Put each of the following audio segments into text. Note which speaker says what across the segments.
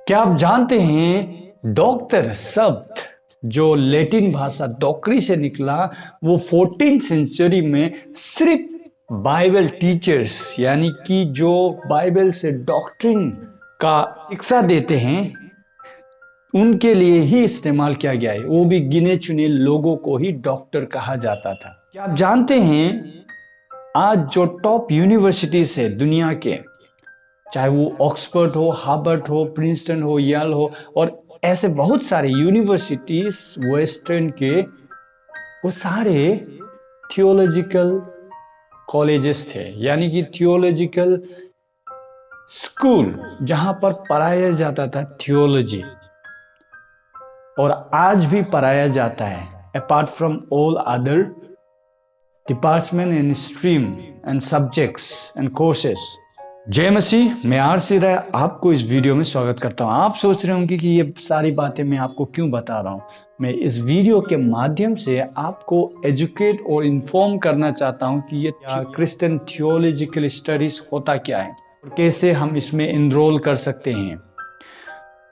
Speaker 1: क्या आप जानते हैं डॉक्टर शब्द जो लैटिन भाषा डॉक्टरी से निकला वो 14th सेंचुरी में सिर्फ बाइबल टीचर्स यानी कि जो बाइबल से डॉक्ट्रिन का शिक्षा देते हैं उनके लिए ही इस्तेमाल किया गया है। वो भी गिने चुने लोगों को ही डॉक्टर कहा जाता था। क्या आप जानते हैं आज जो टॉप यूनिवर्सिटीज है दुनिया के, चाहे वो ऑक्सफोर्ड हो, हार्वर्ड हो, प्रिंसटन हो, येल हो और ऐसे बहुत सारे यूनिवर्सिटीज वेस्टर्न के, वो सारे थियोलॉजिकल कॉलेजेस थे, यानी कि थियोलॉजिकल स्कूल जहां पर पढ़ाया जाता था थियोलॉजी, और आज भी पढ़ाया जाता है apart from all other department and stream and subjects and courses. जय मसीह, मैं आरसी राय आपको इस वीडियो में स्वागत करता हूं। आप सोच रहे होंगे कि ये सारी बातें मैं आपको क्यों बता रहा हूं। मैं इस वीडियो के माध्यम से आपको एजुकेट और इन्फॉर्म करना चाहता हूं कि ये क्रिश्चियन थियोलॉजिकल स्टडीज होता क्या है और कैसे हम इसमें इनरोल कर सकते हैं।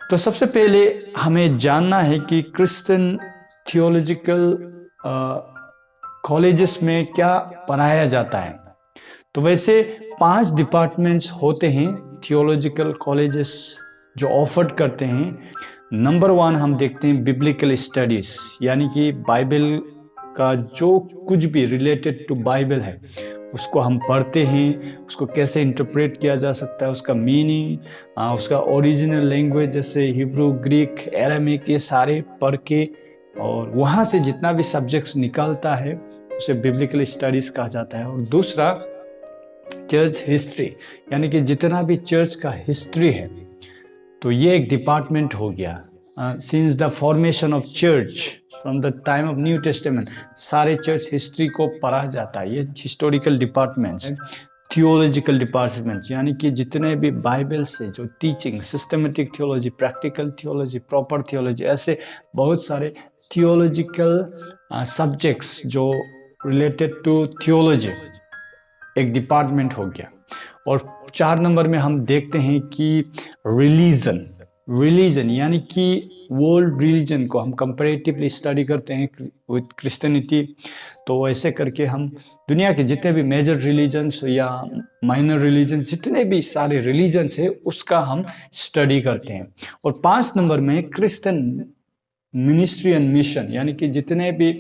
Speaker 1: तो सबसे पहले हमें जानना है कि क्रिश्चियन थियोलॉजिकल कॉलेजेस में क्या पढ़ाया जाता है। तो वैसे 5 डिपार्टमेंट्स होते हैं थियोलॉजिकल कॉलेजेस जो ऑफर करते हैं। नंबर 1 हम देखते हैं बिब्लिकल स्टडीज, यानी कि बाइबल का जो कुछ भी रिलेटेड टू बाइबल है उसको हम पढ़ते हैं, उसको कैसे इंटरप्रेट किया जा सकता है, उसका मीनिंग, उसका ओरिजिनल लैंग्वेज जैसे हिब्रू, ग्रीक, एरामिक, ये सारे पढ़ के और वहाँ से जितना भी सब्जेक्ट्स निकलता है उसे बिब्लिकल स्टडीज कहा जाता है। और दूसरा चर्च हिस्ट्री, यानी कि जितना भी चर्च का हिस्ट्री है तो ये एक डिपार्टमेंट हो गया। Since the formation of church from the time of new testament सारे चर्च हिस्ट्री को पढ़ा जाता है। ये हिस्टोरिकल डिपार्टमेंट्स। थियोलॉजिकल डिपार्टमेंट, यानी कि जितने भी बाइबल से जो teaching, systematic theology, practical theology, proper theology, ऐसे बहुत सारे थियोलॉजिकल सब्जेक्ट्स जो रिलेटेड टू थियोलॉजी एक डिपार्टमेंट हो गया। और 4 नंबर में हम देखते हैं कि रिलीजन यानी कि वर्ल्ड रिलीजन को हम कंपैरेटिवली स्टडी करते हैं विद क्रिश्चियनिटी। तो ऐसे करके हम दुनिया के जितने भी मेजर रिलीजन्स या माइनर रिलीजन, जितने भी सारे रिलीजन्स है उसका हम स्टडी करते हैं। और 5 नंबर में क्रिश्चियन मिनिस्ट्री एंड मिशन, यानी कि जितने भी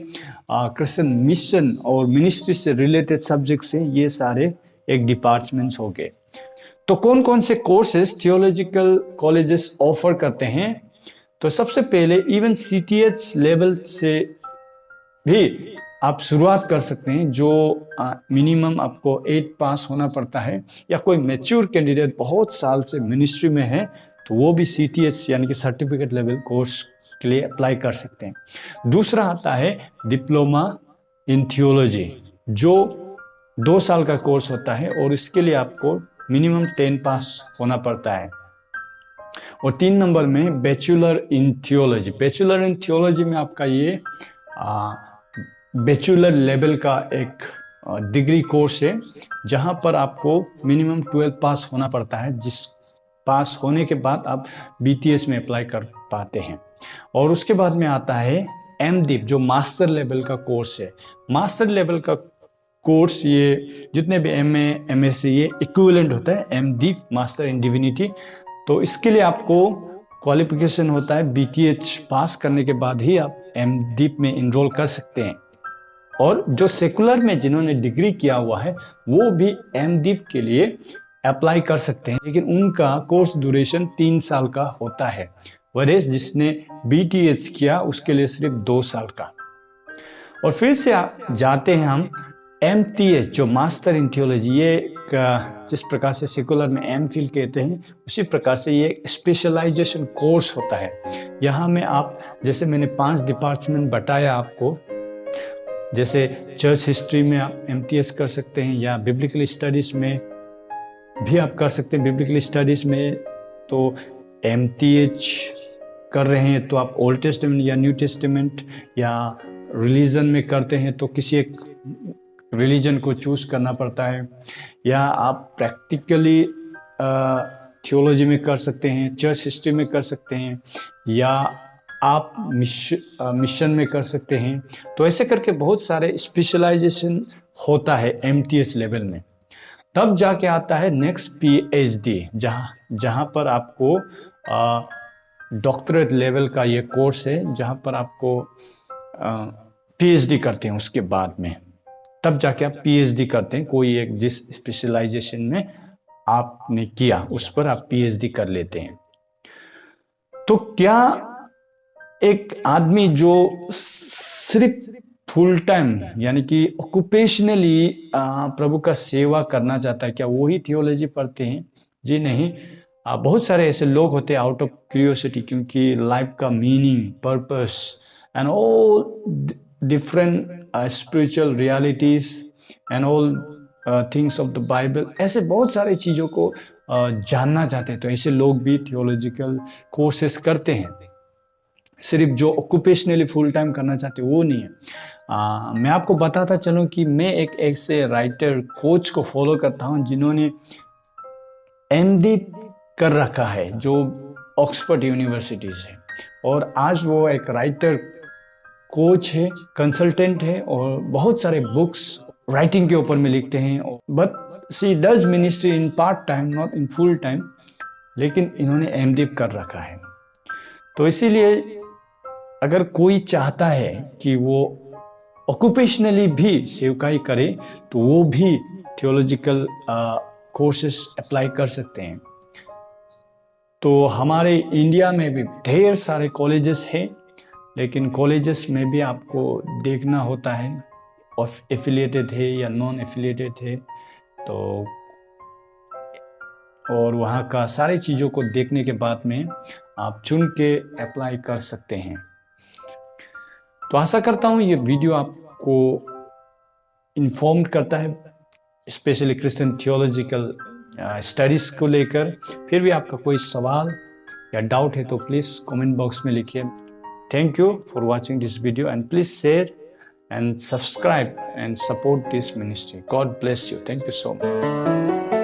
Speaker 1: क्रिश्चियन मिशन और मिनिस्ट्री से रिलेटेड सब्जेक्ट्स हैं ये सारे एक डिपार्टमेंट्स हो गए। तो कौन कौन से कोर्सेज थियोलॉजिकल कॉलेजेस ऑफर करते हैं? तो सबसे पहले इवन सीटीएच लेवल से भी आप शुरुआत कर सकते हैं, जो मिनिमम आपको 8 पास होना पड़ता है, या कोई मैच्योर कैंडिडेट बहुत साल से मिनिस्ट्री में है तो वो भी सीटीएच यानी कि सर्टिफिकेट लेवल कोर्स के लिए अप्लाई कर सकते हैं। दूसरा आता है डिप्लोमा इन थियोलॉजी, जो 2 साल का कोर्स होता है और इसके लिए आपको मिनिमम 10 पास होना पड़ता है। और 3 नंबर में bachelor in theology. Bachelor in theology में आपका ये बैचलर लेवल का एक डिग्री कोर्स है जहां पर आपको मिनिमम 12 पास होना पड़ता है, जिस पास होने के बाद आप बीटीएस में अप्लाई कर पाते हैं। और उसके बाद में आता है एमडीप, जो मास्टर लेवल का कोर्स है। मास्टर लेवल का कोर्स ये जितने भी एमए, एमएससी, ये इक्विवेलेंट होता है एमडीप, मास्टर इन डिविनिटी। तो इसके लिए आपको क्वालिफिकेशन होता है बीटीएच पास करने के बाद ही आप एमडीप में इनरोल कर सकते हैं। और जो सेकुलर में जिन्होंने डिग्री किया हुआ है वो भी एमडीप के लिए अप्लाई कर सकते हैं, लेकिन उनका कोर्स ड्यूरेशन 3 साल का होता है, वरेस जिसने बीटीएच किया उसके लिए सिर्फ 2 साल का। और फिर से जाते हैं हम एमटीएच, जो मास्टर इन थियोलॉजी, ये जिस प्रकार से सेकुलर में एमफिल कहते हैं उसी प्रकार से ये स्पेशलाइजेशन कोर्स होता है। यहाँ में आप, जैसे मैंने 5 डिपार्टमेंट बताया आपको, जैसे चर्च हिस्ट्री में आप एमटीएच कर सकते हैं, या बिब्लिकल स्टडीज में भी आप कर सकते हैं। बिब्लिकल स्टडीज में तो एमटीएच कर रहे हैं तो आप ओल्ड टेस्टामेंट या न्यू टेस्टामेंट, या रिलीजन में करते हैं तो किसी एक रिलीजन को चूज करना पड़ता है, या आप प्रैक्टिकली थियोलॉजी में कर सकते हैं, चर्च हिस्ट्री में कर सकते हैं, या आप मिशन में कर सकते हैं। तो ऐसे करके बहुत सारे स्पेशलाइजेशन होता है MTS लेवल में। तब जाके आता है नेक्स्ट PhD, जहाँ पर आपको डॉक्टरेट लेवल का ये कोर्स है, जहाँ पर आपको PhD करते हैं। उसके बाद में तब जाके आप PhD करते हैं, कोई एक जिस स्पेशलाइजेशन में आपने किया उस पर आप PhD कर लेते हैं। तो क्या एक आदमी जो सिर्फ फुल टाइम यानी कि ऑक्यूपेशनली प्रभु का सेवा करना चाहता है, क्या वही थियोलॉजी पढ़ते हैं? जी नहीं। बहुत सारे ऐसे लोग होते हैं आउट ऑफ क्यूरियोसिटी, क्योंकि लाइफ का meaning, purpose and all different spiritual realities and all things of the Bible, ऐसे बहुत सारे चीज़ों को जानना चाहते हैं। तो ऐसे लोग भी थियोलॉजिकल कोर्सेस करते हैं। सिर्फ जो ऑक्यूपेशनली फुल टाइम करना चाहते वो नहीं है। मैं आपको बताता चलूँ कि मैं एक ऐसे राइटर कोच को फॉलो करता हूँ जिन्होंने MD कर रखा है, जो ऑक्सफोर्ड यूनिवर्सिटी से, और आज वो एक राइटर कोच है, कंसल्टेंट है, और बहुत सारे बुक्स राइटिंग के ऊपर में लिखते हैं। But she does ministry in part time, not in full time, लेकिन इन्होंने MD कर रखा है। तो इसीलिए अगर कोई चाहता है कि वो ऑक्यूपेशनली भी सेवकाई करे, तो वो भी थियोलॉजिकल कोर्सेस अप्लाई कर सकते हैं। तो हमारे इंडिया में भी ढेर सारे कॉलेजेस हैं, लेकिन कॉलेजेस में भी आपको देखना होता है एफिलिएटेड है या नॉन एफिलिएटेड है। तो और वहाँ का सारी चीज़ों को देखने के बाद में आप चुन के अप्लाई कर सकते हैं। तो आशा करता हूँ ये वीडियो आपको इन्फॉर्म करता है, स्पेशली क्रिश्चियन थियोलॉजिकल स्टडीज़ को लेकर। फिर भी आपका कोई सवाल या डाउट है तो प्लीज़ कमेंट बॉक्स में लिखिए। Thank you for watching this video and please share and subscribe and support this ministry. God bless you. Thank you so much.